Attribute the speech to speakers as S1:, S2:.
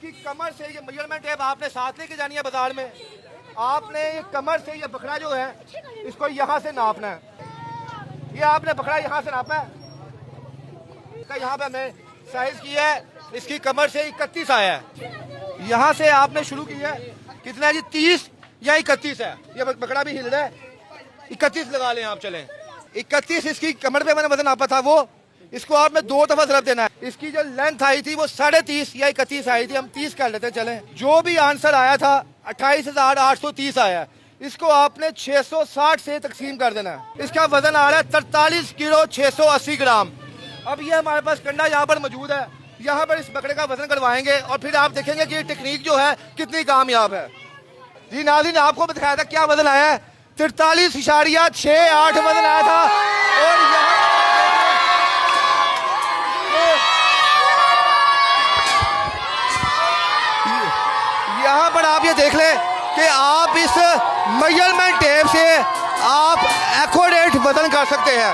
S1: इसकी कमर से ये मेजरमेंट टेप आपने साथ लेके जानी है बाजार में। आपने ये कमर से ये बकरा जो है इसको यहाँ से नापना है। ये आपने बकरा यहाँ से नापना है। यहाँ पे हमने साइज की है, इसकी कमर से 31 आया है। यहाँ से आपने शुरू की है, कितना है जी, 30 या 31 है। ये बकरा भी हिल रहा है, 31 लगा लें आप, चलें 31। इसकी कमर पे मैंने वजन नापा था, वो इसको आपने 2 दफा ज़रब देना है। इसकी जो लेंथ आई थी वो 30.5 या 31 आई थी, हम 30 कर लेते हैं। चलें, जो भी आंसर आया था 28,830 आया। इसको आपने 660 से तकसीम कर देना है। इसका वजन आ रहा है 43 किलो 680 ग्राम। अब ये हमारे पास कंडा यहाँ पर मौजूद है, यहाँ पर इस बकरे का वजन करवाएंगे और फिर आप देखेंगे कि ये टेक्निक जो है कितनी कामयाब है। जी नाज़रीन, आपको बताया था क्या वजन आया है, 43.68 वजन आया था। और यहाँ पर आप ये देख लें कि आप इस मेजरमेंट टेप से आप एक्यूरेट वजन कर सकते हैं।